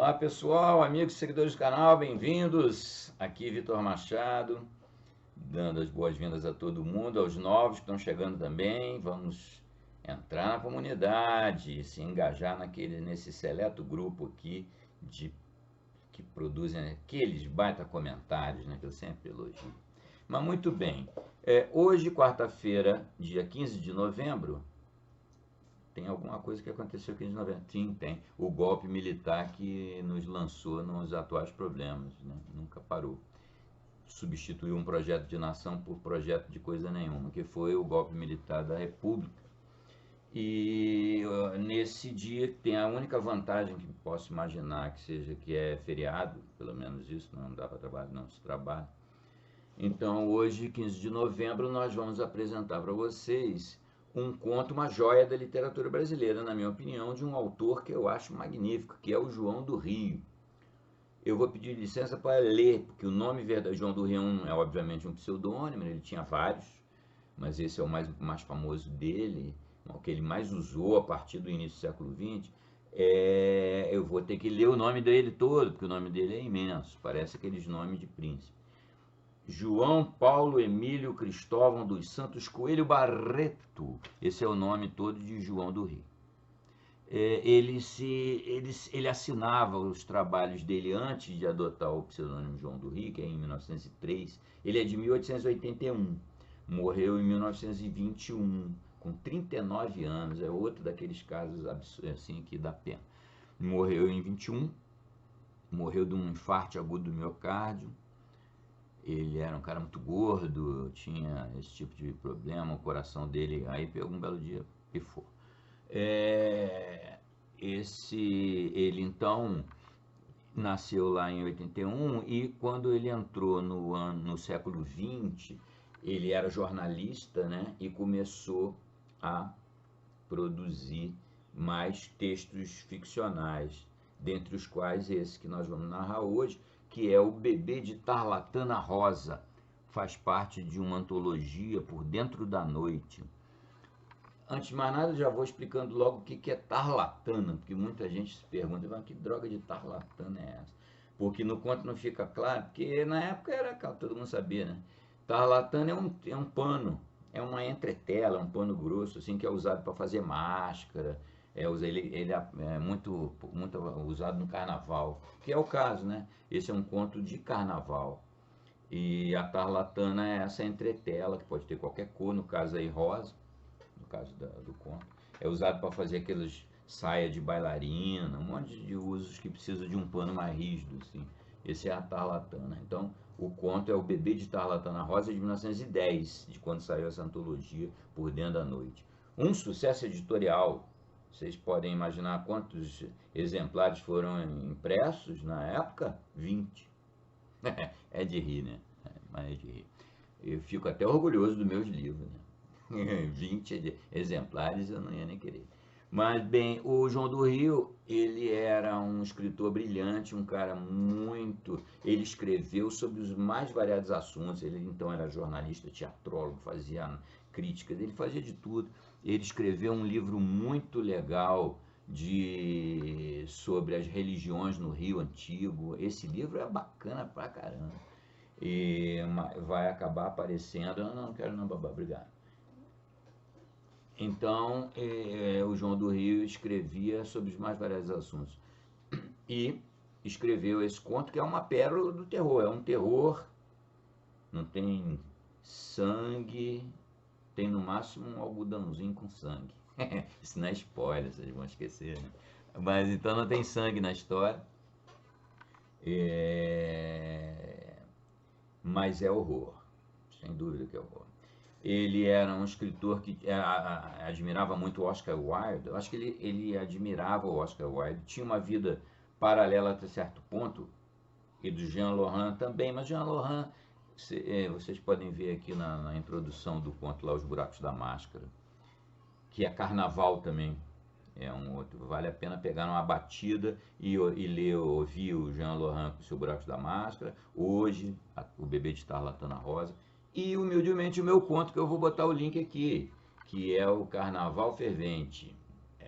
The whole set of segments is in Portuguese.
Olá pessoal, amigos e seguidores do canal, bem-vindos. Aqui Vitor Machado, dando as boas-vindas a todo mundo, aos novos que estão chegando também. Vamos entrar na comunidade, se engajar nesse seleto grupo aqui que produzem aqueles baita comentários, né, que eu sempre elogio. Mas muito bem, hoje, quarta-feira, dia 15 de novembro, tem alguma coisa que aconteceu 15 de novembro? Sim, tem. O golpe militar que nos lançou nos atuais problemas, né? Nunca parou. Substituiu um projeto de nação por projeto de coisa nenhuma, que foi o golpe militar da República. E nesse dia tem a única vantagem que posso imaginar que seja que é feriado, pelo menos isso, não dá para trabalhar, não se trabalha. Então hoje, 15 de novembro, nós vamos apresentar para vocês um conto, uma joia da literatura brasileira, na minha opinião, de um autor que eu acho magnífico, que é o João do Rio. Eu vou pedir licença para ler, porque o nome verdadeiro João do Rio é obviamente um pseudônimo, ele tinha vários, mas esse é o mais famoso dele, o que ele mais usou a partir do início do século XX. Eu vou ter que ler o nome dele todo, porque o nome dele é imenso, parece aqueles nomes de príncipe. João Paulo Emílio Cristóvão dos Santos Coelho Barreto, esse é o nome todo de João do Rio. Ele assinava os trabalhos dele antes de adotar o pseudônimo João do Rio, que é em 1903. Ele é de 1881, morreu em 1921, com 39 anos, é outro daqueles casos assim que dá pena. Morreu em 21, morreu de um infarto agudo do miocárdio. Ele era um cara muito gordo, tinha esse tipo de problema, o coração dele, aí um belo dia pifou. Ele então nasceu lá em 81 e quando ele entrou no século XX, ele era jornalista, né, e começou a produzir mais textos ficcionais, dentre os quais esse que nós vamos narrar hoje, que é O Bebê de Tarlatana Rosa, faz parte de uma antologia Por Dentro da Noite. Antes de mais nada, já vou explicando logo o que é tarlatana, porque muita gente se pergunta, mas que droga de tarlatana é essa? Porque no conto não fica claro, porque na época era, todo mundo sabia, né? Tarlatana é um pano, é uma entretela, um pano grosso, assim, que é usado para fazer máscara, ele é muito usado no carnaval, que é o caso, né? Esse é um conto de carnaval. E a tarlatana é essa entretela, que pode ter qualquer cor, no caso aí rosa, no caso do conto. É usado para fazer aquelas saia de bailarina, um monte de usos que precisa de um pano mais rígido, assim. Esse é a tarlatana. Então, o conto é O Bebê de Tarlatana Rosa, de 1910, de quando saiu essa antologia Por Dentro da Noite. Um sucesso editorial. Vocês podem imaginar quantos exemplares foram impressos na época? 20. É de rir, né? Mas é de rir. Eu fico até orgulhoso dos meus livros, né? 20 exemplares eu não ia nem querer. Mas, bem, o João do Rio, ele era um escritor brilhante, um cara muito... Ele escreveu sobre os mais variados assuntos, ele então era jornalista, teatrólogo, fazia críticas, ele fazia de tudo. Ele escreveu um livro muito legal sobre as religiões no Rio Antigo. Esse livro é bacana pra caramba. E vai acabar aparecendo... Não quero não, babá, obrigado. Então, o João do Rio escrevia sobre os mais variados assuntos. E escreveu esse conto que é uma pérola do terror. É um terror, não tem sangue, tem no máximo um algodãozinho com sangue. Isso não é spoiler, vocês vão esquecer, né? Mas então não tem sangue na história. Mas é horror, sem dúvida que é horror. Ele era um escritor que admirava muito o Oscar Wilde. Eu acho que ele admirava o Oscar Wilde. Tinha uma vida paralela até certo ponto, e do Jean Lorrain também. Mas Jean Lorrain, vocês podem ver aqui na introdução do conto lá, Os Buracos da Máscara, que é carnaval também. É um outro, vale a pena pegar uma batida e ouvir o Jean Lorrain com o Seu Buracos da Máscara. Hoje, O Bebê de Tarlatana Rosa. E, humildemente, o meu conto, que eu vou botar o link aqui, que é o Carnaval Fervente.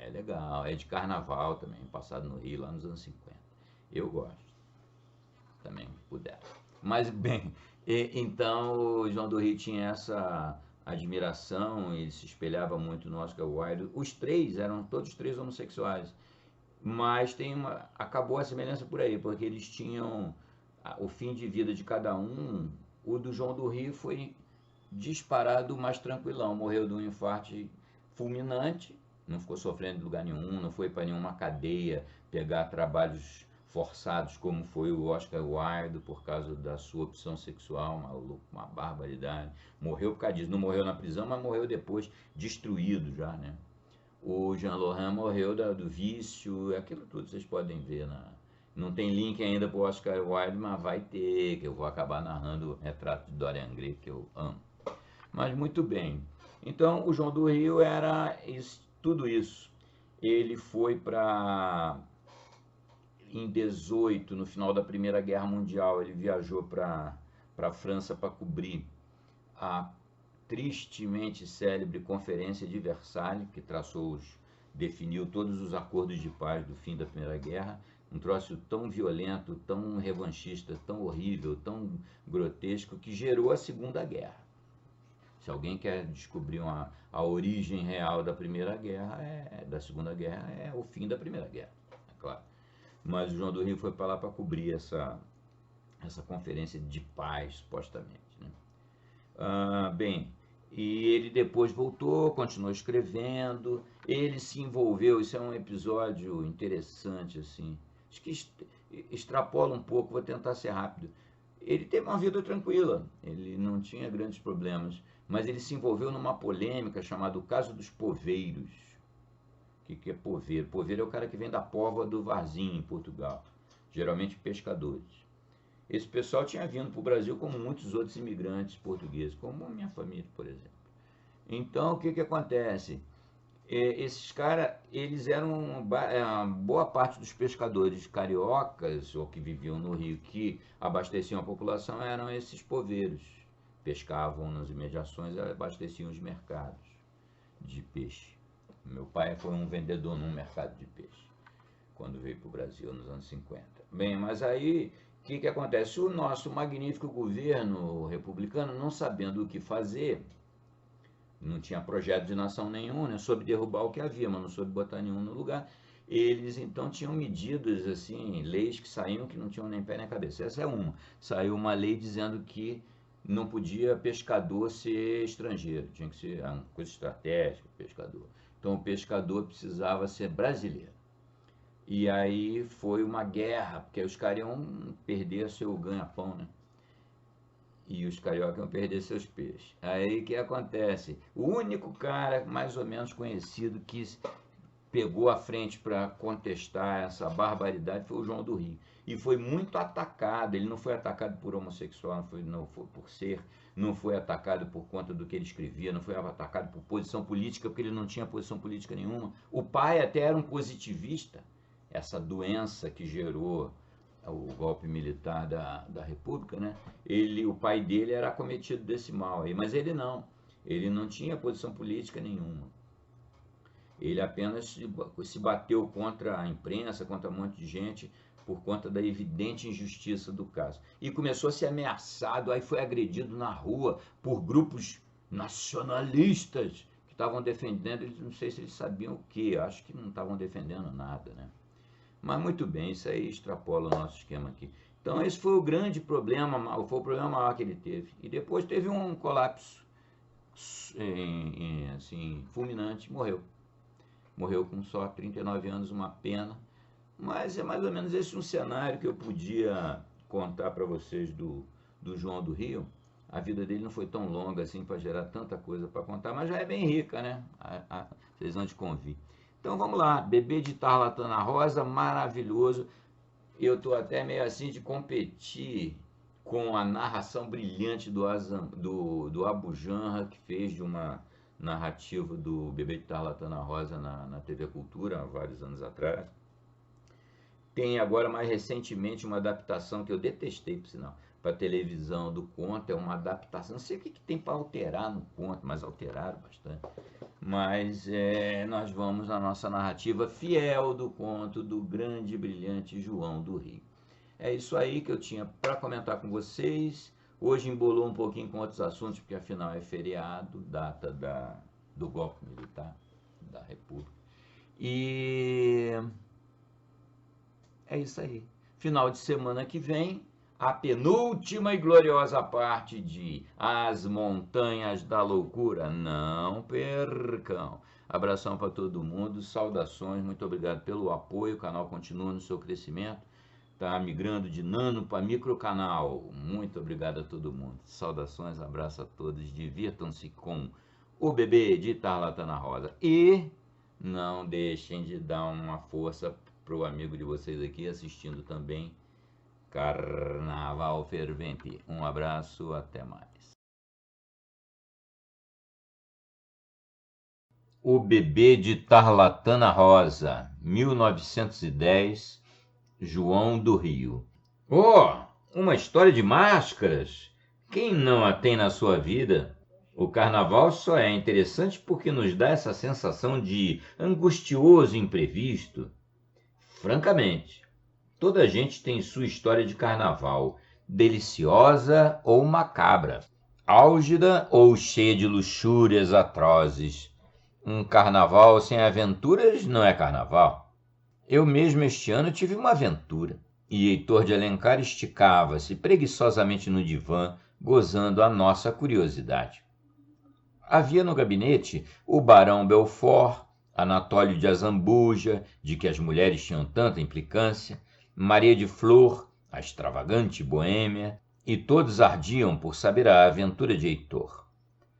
É legal, é de carnaval também, passado no Rio, lá nos anos 50. Eu gosto, também puder. Mas, bem, então o João do Rio tinha essa admiração, ele se espelhava muito no Oscar Wilde. Os três eram todos três homossexuais, mas acabou a semelhança por aí, porque eles tinham o fim de vida de cada um. O do João do Rio foi disparado mais tranquilão, morreu de um infarto fulminante, não ficou sofrendo de lugar nenhum, não foi para nenhuma cadeia pegar trabalhos forçados como foi o Oscar Wilde por causa da sua opção sexual, maluco, uma barbaridade. Morreu por causa disso, não morreu na prisão, mas morreu depois destruído já, né? O Jean Laurent morreu do vício, aquilo tudo vocês podem ver não tem link ainda para o Oscar Wilde, mas vai ter, que eu vou acabar narrando o retrato de Dorian Gray, que eu amo. Mas muito bem. Então, o João do Rio era tudo isso. Ele foi em 18, no final da Primeira Guerra Mundial, ele viajou para a França para cobrir a tristemente célebre Conferência de Versalhes, que definiu todos os acordos de paz do fim da Primeira Guerra. Um troço tão violento, tão revanchista, tão horrível, tão grotesco, que gerou a Segunda Guerra. Se alguém quer descobrir a origem real da Primeira Guerra, da Segunda Guerra, é o fim da Primeira Guerra, é claro. Mas o João do Rio foi para lá para cobrir essa conferência de paz, supostamente, né? Bem, e ele depois voltou, continuou escrevendo, ele se envolveu, isso é um episódio interessante, assim, acho que extrapola um pouco, vou tentar ser rápido. Ele teve uma vida tranquila, ele não tinha grandes problemas, mas ele se envolveu numa polêmica chamada o caso dos poveiros. O que é poveiro? Poveiro é o cara que vem da póvoa do Varzim, em Portugal, geralmente pescadores. Esse pessoal tinha vindo para o Brasil como muitos outros imigrantes portugueses, como a minha família, por exemplo. Então, o que acontece? Esses caras, eles eram boa parte dos pescadores cariocas, ou que viviam no Rio, que abasteciam a população, eram esses poveiros. Pescavam nas imediações e abasteciam os mercados de peixe. Meu pai foi um vendedor num mercado de peixe, quando veio para o Brasil nos anos 50. Bem, mas aí, o que acontece? O nosso magnífico governo republicano, não sabendo o que fazer, não tinha projeto de nação nenhum, né? Soube derrubar o que havia, mas não soube botar nenhum no lugar. Eles então tinham medidas, assim, leis que saíam que não tinham nem pé nem cabeça. Essa é uma. Saiu uma lei dizendo que não podia pescador ser estrangeiro, tinha que ser uma coisa estratégica, pescador. Então o pescador precisava ser brasileiro. E aí foi uma guerra, porque os caras iam perder seu ganha-pão, né? E os cariocas iam perder seus peixes. Aí o que acontece? O único cara mais ou menos conhecido que pegou a frente para contestar essa barbaridade foi o João do Rio. E foi muito atacado, ele não foi atacado por homossexual, não foi por ser, não foi atacado por conta do que ele escrevia, não foi atacado por posição política, porque ele não tinha posição política nenhuma. O pai até era um positivista, essa doença que gerou o golpe militar da República, né? O pai dele era acometido desse mal aí, mas ele não tinha posição política nenhuma. Ele apenas se bateu contra a imprensa, contra um monte de gente, por conta da evidente injustiça do caso. E começou a ser ameaçado, aí foi agredido na rua por grupos nacionalistas que estavam defendendo, não sei se eles sabiam o que, acho que não estavam defendendo nada, né? Mas muito bem, isso aí extrapola o nosso esquema aqui. Então esse foi o grande problema, foi o problema maior que ele teve. E depois teve um colapso assim, fulminante, morreu. Morreu com só 39 anos, uma pena. Mas é mais ou menos esse um cenário que eu podia contar para vocês do João do Rio. A vida dele não foi tão longa assim para gerar tanta coisa para contar, mas já é bem rica, né? Vocês vão te convir. Então vamos lá, Bebê de Tarlatana Rosa, maravilhoso. Eu estou até meio assim de competir com a narração brilhante do Abu Janra, que fez de uma narrativa do Bebê de Tarlatana Rosa na TV Cultura, há vários anos atrás. Tem agora, mais recentemente, uma adaptação que eu detestei, por sinal, para televisão do conto, é uma adaptação. Não sei o que tem para alterar no conto, mas alteraram bastante. Mas nós vamos na nossa narrativa fiel do conto do grande e brilhante João do Rio. É isso aí que eu tinha para comentar com vocês. Hoje embolou um pouquinho com outros assuntos, porque afinal é feriado, data do golpe militar da República. E é isso aí. Final de semana que vem, a penúltima e gloriosa parte de As Montanhas da Loucura. Não percam. Abração para todo mundo, saudações, muito obrigado pelo apoio. O canal continua no seu crescimento. Está migrando de nano para microcanal. Muito obrigado a todo mundo. Saudações, abraço a todos. Divirtam-se com o bebê de Tarlatana Rosa. E não deixem de dar uma força para o amigo de vocês aqui assistindo também Carnaval Fervente. Um abraço, até mais. O bebê de Tarlatana Rosa, 1910, João do Rio. Oh, uma história de máscaras! Quem não a tem na sua vida? O carnaval só é interessante porque nos dá essa sensação de angustioso imprevisto. Francamente, toda gente tem sua história de carnaval, deliciosa ou macabra, álgida ou cheia de luxúrias atrozes. Um carnaval sem aventuras não é carnaval. Eu mesmo este ano tive uma aventura, e Heitor de Alencar esticava-se preguiçosamente no divã, gozando a nossa curiosidade. Havia no gabinete o barão Belfort, Anatólio de Azambuja, de que as mulheres tinham tanta implicância, Maria de Flor, a extravagante boêmia, e todos ardiam por saber a aventura de Heitor.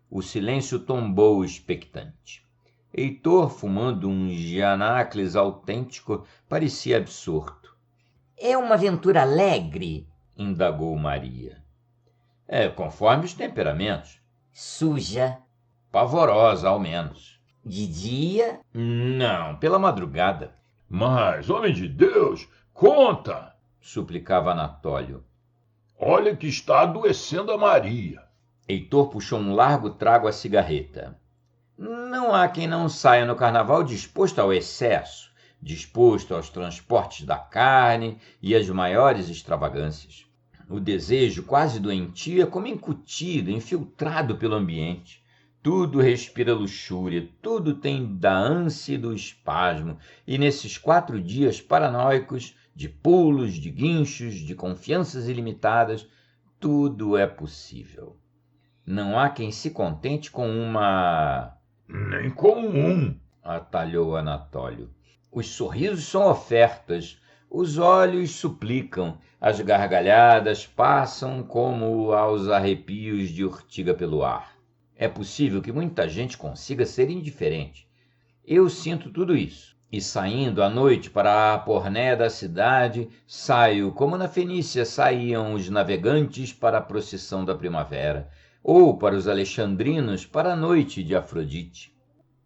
O silêncio tombou expectante. Heitor, fumando um Gianacles autêntico, parecia absorto. É uma aventura alegre? Indagou Maria. Conforme os temperamentos. Suja? Pavorosa, ao menos. De dia? Não, pela madrugada. Mas, homem de Deus, conta! Suplicava Anatólio. Olha que está adoecendo a Maria. Heitor puxou um largo trago à cigarreta. Não há quem não saia no carnaval disposto ao excesso, disposto aos transportes da carne e às maiores extravagâncias. O desejo quase doentio é como incutido, infiltrado pelo ambiente. Tudo respira luxúria, tudo tem da ânsia e do espasmo, e nesses 4 dias paranoicos, de pulos, de guinchos, de confianças ilimitadas, tudo é possível. Não há quem se contente com uma... Nem com um, atalhou Anatólio. Os sorrisos são ofertas, os olhos suplicam, as gargalhadas passam como aos arrepios de urtiga pelo ar. É possível que muita gente consiga ser indiferente. Eu sinto tudo isso. E saindo à noite para a porné da cidade, saio como na Fenícia saíam os navegantes para a procissão da primavera, ou para os alexandrinos para a noite de Afrodite.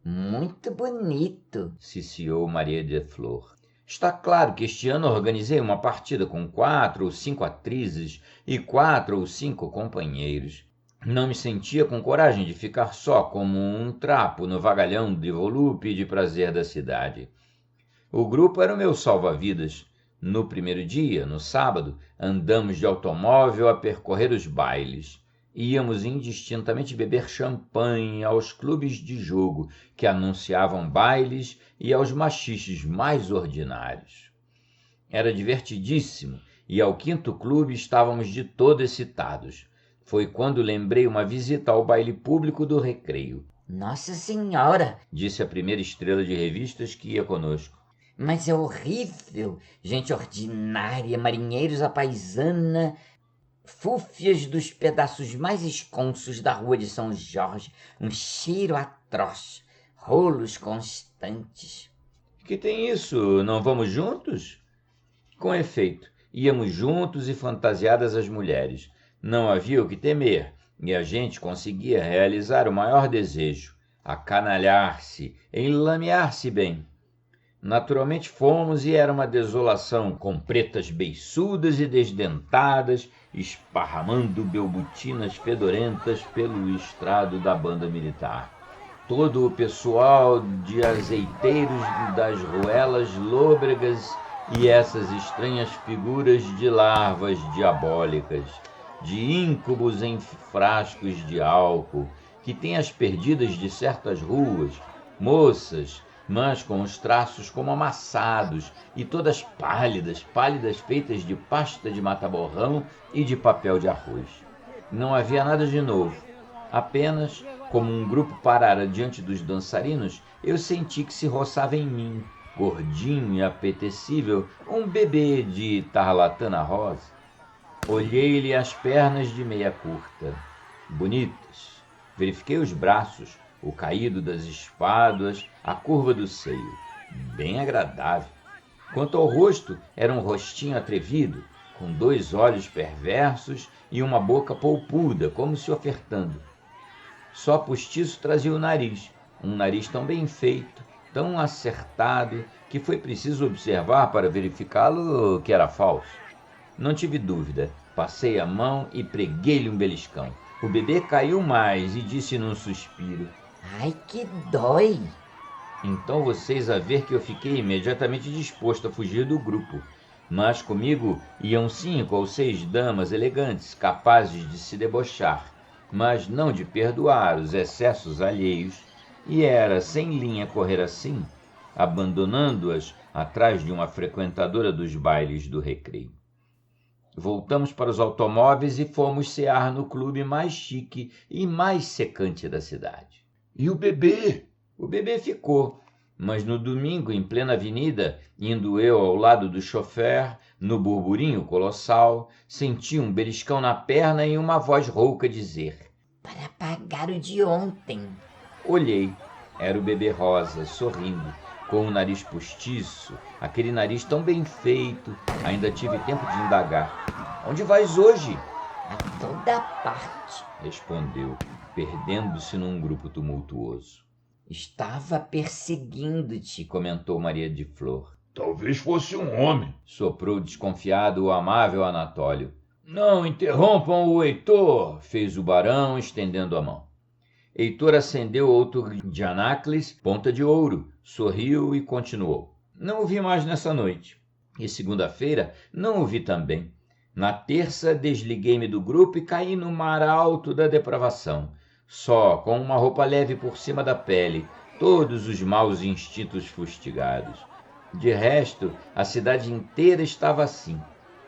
Muito bonito, ciciou Maria de Flor. Está claro que este ano organizei uma partida com 4 ou 5 atrizes e 4 ou 5 companheiros. Não me sentia com coragem de ficar só como um trapo no vagalhão de volúpia e de prazer da cidade. O grupo era o meu salva-vidas. No primeiro dia, no sábado, andamos de automóvel a percorrer os bailes. Íamos indistintamente beber champanhe aos clubes de jogo que anunciavam bailes e aos machiches mais ordinários. Era divertidíssimo e ao 5º clube estávamos de todo excitados. Foi quando lembrei uma visita ao baile público do Recreio. Nossa Senhora! Disse a primeira estrela de revistas que ia conosco. Mas é horrível! Gente ordinária, marinheiros à paisana, fúfias dos pedaços mais esconsos da rua de São Jorge, um cheiro atroz, rolos constantes. Que tem isso? Não vamos juntos? Com efeito, íamos juntos e fantasiadas as mulheres. Não havia o que temer, e a gente conseguia realizar o maior desejo, acanalhar-se, enlamear-se bem. Naturalmente fomos e era uma desolação, com pretas beiçudas e desdentadas, esparramando belbutinas fedorentas pelo estrado da banda militar. Todo o pessoal de azeiteiros das ruelas lôbregas e essas estranhas figuras de larvas diabólicas, de íncubos em frascos de álcool, que têm as perdidas de certas ruas, moças, mas com os traços como amassados, e todas pálidas, feitas de pasta de mata-borrão e de papel de arroz. Não havia nada de novo. Apenas, como um grupo parara diante dos dançarinos, eu senti que se roçava em mim, gordinho e apetecível, um bebê de tarlatana rosa. Olhei-lhe as pernas de meia curta, bonitas. Verifiquei os braços, o caído das espáduas, a curva do seio, bem agradável. Quanto ao rosto, era um rostinho atrevido, com 2 olhos perversos e uma boca polpuda, como se ofertando. Só postiço trazia o nariz, um nariz tão bem feito, tão acertado, que foi preciso observar para verificá-lo que era falso. Não tive dúvida, passei a mão e preguei-lhe um beliscão. O bebê caiu mais e disse num suspiro: Ai, que dói! Então vocês a ver que eu fiquei imediatamente disposto a fugir do grupo. Mas comigo iam 5 ou 6 damas elegantes, capazes de se debochar, mas não de perdoar os excessos alheios, e era sem linha correr assim, abandonando-as atrás de uma frequentadora dos bailes do recreio. Voltamos para os automóveis e fomos cear no clube mais chique e mais secante da cidade. E o bebê? O bebê ficou, mas no domingo, em plena avenida, indo eu ao lado do chofer, no burburinho colossal, senti um beliscão na perna e uma voz rouca dizer: Para pagar o de ontem. Olhei, era o bebê rosa, sorrindo, com o nariz postiço, aquele nariz tão bem feito. Ainda tive tempo de indagar: Onde vais hoje? A toda parte. Respondeu, perdendo-se num grupo tumultuoso. Estava perseguindo-te, Comentou Maria de Flor. Talvez fosse um homem. Soprou desconfiado o amável Anatólio. Não interrompam o Heitor, fez o barão, estendendo a mão. Heitor acendeu outro de Anacles, ponta de ouro, sorriu e continuou. Não o vi mais nessa noite. E segunda-feira não o vi também. Na terça desliguei-me do grupo e caí no mar alto da depravação, só com uma roupa leve por cima da pele, todos os maus instintos fustigados. De resto, a cidade inteira estava assim.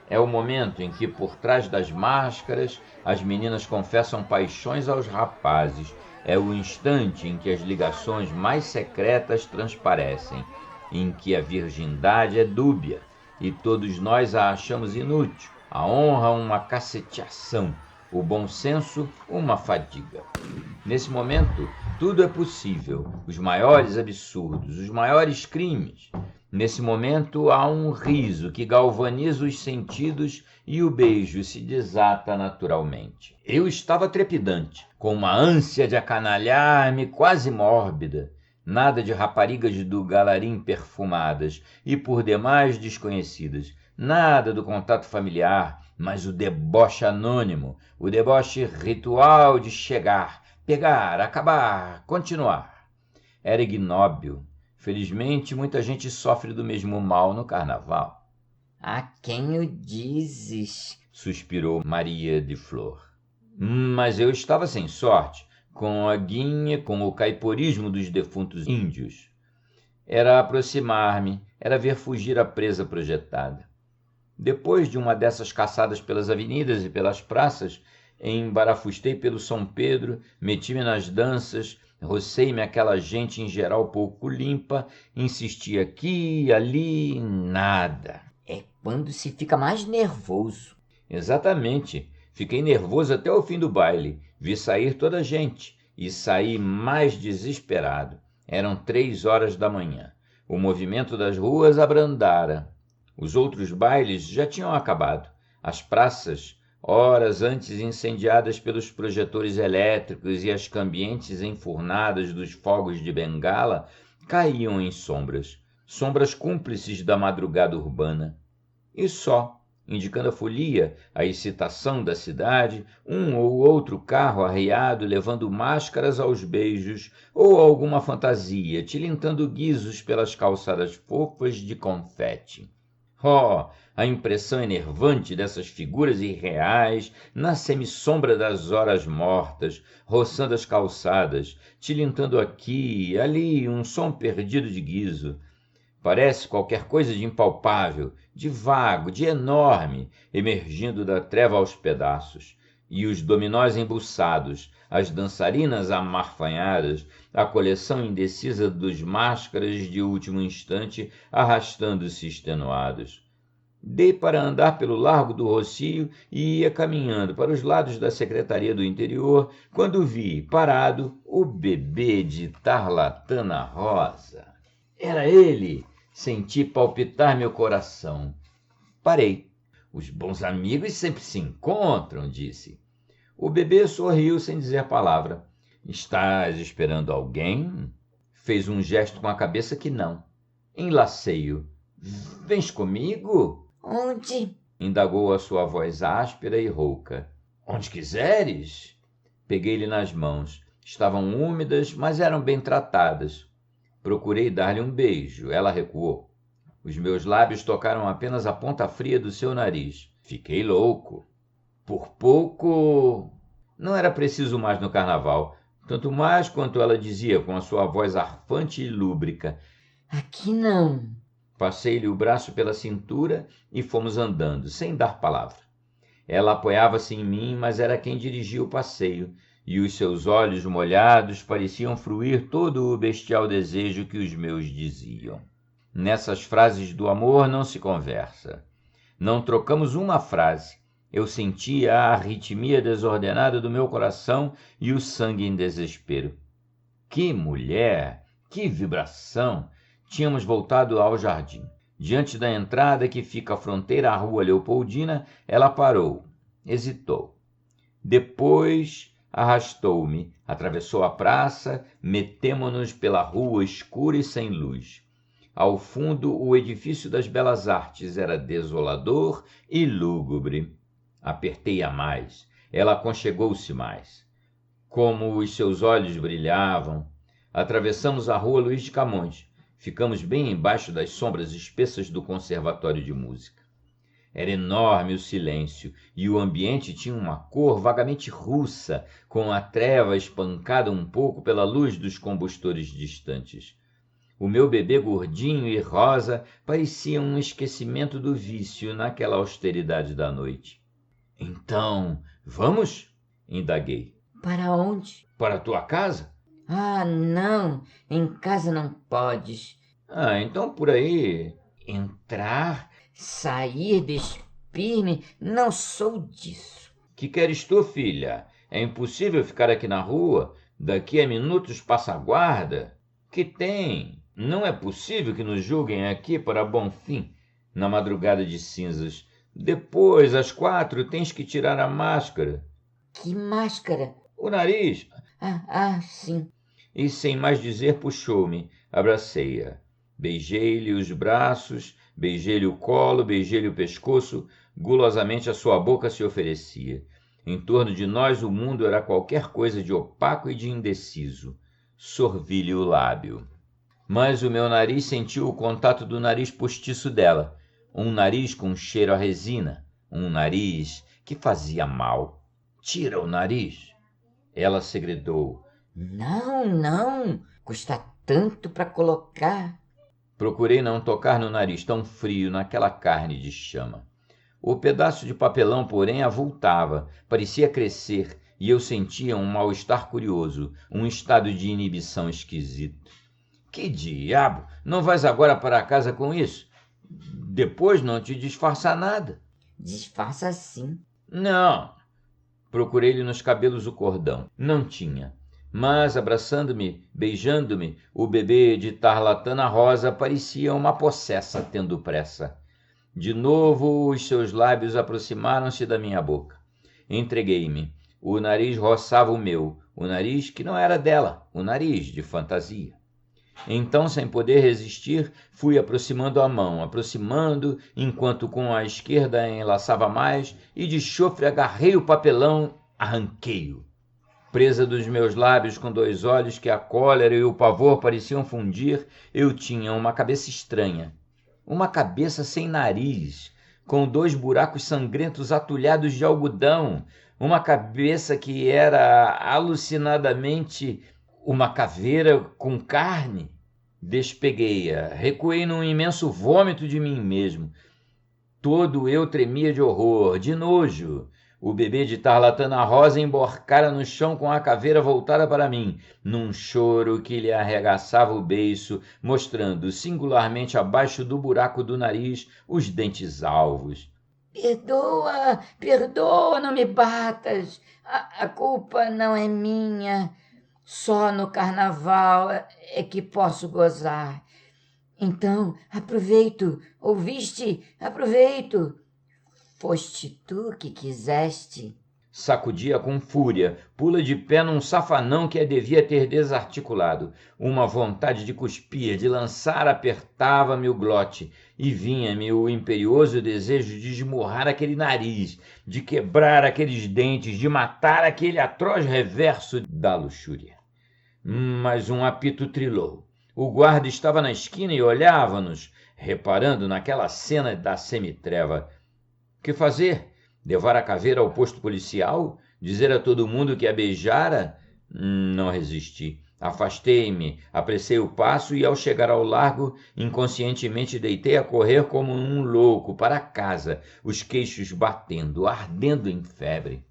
É o momento em que, por trás das máscaras, as meninas confessam paixões aos rapazes. É o instante em que as ligações mais secretas transparecem, em que a virgindade é dúbia e todos nós a achamos inútil, a honra uma caceteação, o bom senso uma fadiga. Nesse momento, tudo é possível, os maiores absurdos, os maiores crimes. Nesse momento, há um riso que galvaniza os sentidos e o beijo se desata naturalmente. Eu estava trepidante, com uma ânsia de acanalhar-me quase mórbida. Nada de raparigas do galarim perfumadas e por demais desconhecidas. Nada do contato familiar, mas o deboche anônimo, o deboche ritual de chegar, pegar, acabar, continuar. Era ignóbil. Felizmente, muita gente sofre do mesmo mal no carnaval. A quem o dizes? Suspirou Maria de Flor. Mas eu estava sem sorte, com a guinha, com o caiporismo dos defuntos índios. Era aproximar-me, era ver fugir a presa projetada. Depois de uma dessas caçadas pelas avenidas e pelas praças, embarafustei pelo São Pedro, meti-me nas danças, rocei-me aquela gente em geral pouco limpa, insisti aqui, ali, nada. É quando se fica mais nervoso. Exatamente. Fiquei nervoso até o fim do baile. Vi sair toda a gente e saí mais desesperado. Eram 3 horas da manhã. O movimento das ruas abrandara. Os outros bailes já tinham acabado. As praças, horas antes incendiadas pelos projetores elétricos e as cambientes enfurnadas dos fogos de bengala, caíam em sombras. sombras cúmplices da madrugada urbana. E só, indicando a folia, a excitação da cidade, um ou outro carro arriado levando máscaras aos beijos ou alguma fantasia, tilintando guizos pelas calçadas fofas de confete. Oh, a impressão enervante dessas figuras irreais na semissombra das horas mortas, roçando as calçadas, tilintando aqui e ali um som perdido de guizo. Parece qualquer coisa de impalpável, de vago, de enorme, emergindo da treva aos pedaços. E os dominós embuçados, as dançarinas amarfanhadas, a coleção indecisa dos máscaras de último instante, arrastando-se extenuados. Dei para andar pelo Largo do Rocio e ia caminhando para os lados da Secretaria do Interior, quando vi, parado, o bebê de Tarlatana Rosa. Era ele! Senti palpitar meu coração. Parei. Os bons amigos sempre se encontram, disse. O bebê sorriu sem dizer palavra. Estás esperando alguém? Fez um gesto com a cabeça que não. Enlacei-o. Vens comigo? Onde? Indagou a sua voz áspera e rouca. Onde quiseres. Peguei-lhe nas mãos. Estavam úmidas, mas eram bem tratadas. Procurei dar-lhe um beijo. Ela recuou. Os meus lábios tocaram apenas a ponta fria do seu nariz. Fiquei louco. Por pouco... Não era preciso mais no carnaval. Tanto mais quanto ela dizia com a sua voz arfante e lúbrica. Aqui não. Passei-lhe o braço pela cintura e fomos andando, sem dar palavra. Ela apoiava-se em mim, mas era quem dirigia o passeio. E os seus olhos molhados pareciam fruir todo o bestial desejo que os meus diziam. Nessas frases do amor não se conversa. Não trocamos uma frase. Eu sentia a arritmia desordenada do meu coração e o sangue em desespero. Que mulher! Que vibração! Tínhamos voltado ao jardim. Diante da entrada que fica à fronteira à rua Leopoldina, ela parou, hesitou. Depois... arrastou-me, atravessou a praça, metemo-nos pela rua escura e sem luz. Ao fundo, o edifício das Belas Artes era desolador e lúgubre. Apertei-a mais. Ela aconchegou-se mais. Como os seus olhos brilhavam. Atravessamos a rua Luís de Camões. Ficamos bem embaixo das sombras espessas do Conservatório de Música. Era enorme o silêncio, e o ambiente tinha uma cor vagamente russa, com a treva espancada um pouco pela luz dos combustores distantes. O meu bebê gordinho e rosa parecia um esquecimento do vício naquela austeridade da noite. — Então, vamos? Indaguei. — Para onde? — Para a tua casa? — Ah, não, em casa não podes. — Ah, então por aí... Entrar... Sair, despir-me, não sou disso. Que queres tu, filha? É impossível ficar aqui na rua. Daqui a minutos passa a guarda. Que tem? Não é possível que nos julguem aqui para bom fim, na madrugada de cinzas. Depois, às 4, tens que tirar a máscara. Que máscara? O nariz. Sim. E sem mais dizer, puxou-me. Abracei-a. Beijei-lhe os braços... Beijei-lhe o colo, beijei-lhe o pescoço, gulosamente a sua boca se oferecia. Em torno de nós o mundo era qualquer coisa de opaco e de indeciso. Sorvi-lhe o lábio. Mas o meu nariz sentiu o contato do nariz postiço dela, um nariz com cheiro a resina, um nariz que fazia mal. Tira o nariz. Ela segredou. Não, custa tanto para colocar. Procurei não tocar no nariz tão frio, naquela carne de chama. O pedaço de papelão, porém, avultava, parecia crescer, e eu sentia um mal-estar curioso, um estado de inibição esquisito. Que diabo! Não vais agora para casa com isso? Depois não te disfarça nada. Disfarça sim. Não. Procurei-lhe nos cabelos o cordão. Não tinha. Mas, abraçando-me, beijando-me, o bebê de Tarlatana Rosa parecia uma possessa tendo pressa. De novo, os seus lábios aproximaram-se da minha boca. Entreguei-me. O nariz roçava o meu, o nariz que não era dela, o nariz de fantasia. Então, sem poder resistir, fui aproximando a mão, aproximando, enquanto com a esquerda enlaçava mais, e de chofre agarrei o papelão, arranquei-o. Presa dos meus lábios com 2 olhos que a cólera e o pavor pareciam fundir, eu tinha uma cabeça estranha. Uma cabeça sem nariz, com 2 buracos sangrentos atulhados de algodão. Uma cabeça que era alucinadamente uma caveira com carne. Despeguei-a, recuei num imenso vômito de mim mesmo. Todo eu tremia de horror, de nojo. O bebê de Tarlatana Rosa emborcara no chão com a caveira voltada para mim, num choro que lhe arregaçava o beiço, mostrando singularmente abaixo do buraco do nariz os dentes alvos. Perdoa, perdoa, não me batas. A culpa não é minha. Só no carnaval é que posso gozar. Então, aproveito, ouviste? Aproveito. Foste tu que quiseste. Sacudia com fúria, pula de pé num safanão que a devia ter desarticulado. Uma vontade de cuspir, de lançar, apertava-me o glote, e vinha-me o imperioso desejo de esmurrar aquele nariz, de quebrar aqueles dentes, de matar aquele atroz reverso da luxúria. Mas um apito trilou. O guarda estava na esquina e olhava-nos, reparando naquela cena da semitreva. Que fazer? Levar a caveira ao posto policial? Dizer a todo mundo que a beijara? Não resisti. Afastei-me, apressei o passo e, ao chegar ao largo, inconscientemente deitei a correr como um louco para casa, os queixos batendo, ardendo em febre.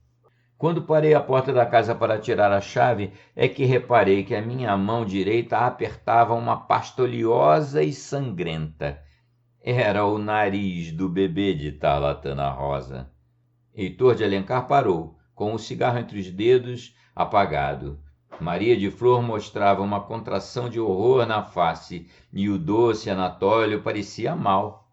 Quando parei à porta da casa para tirar a chave, é que reparei que a minha mão direita apertava uma pasta oleosa e sangrenta. Era o nariz do bebê de Tarlatana Rosa. Heitor de Alencar parou, com o cigarro entre os dedos, apagado. Maria de Flor mostrava uma contração de horror na face, e o doce Anatólio parecia mal.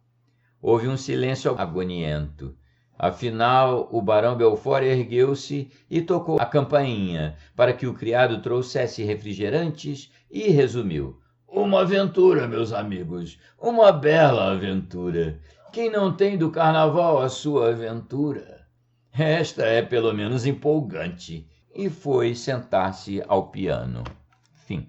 Houve um silêncio agoniento. Afinal, o barão Belfort ergueu-se e tocou a campainha para que o criado trouxesse refrigerantes e resumiu. Uma aventura, meus amigos, uma bela aventura. Quem não tem do carnaval a sua aventura? Esta é pelo menos empolgante. E foi sentar-se ao piano. Fim.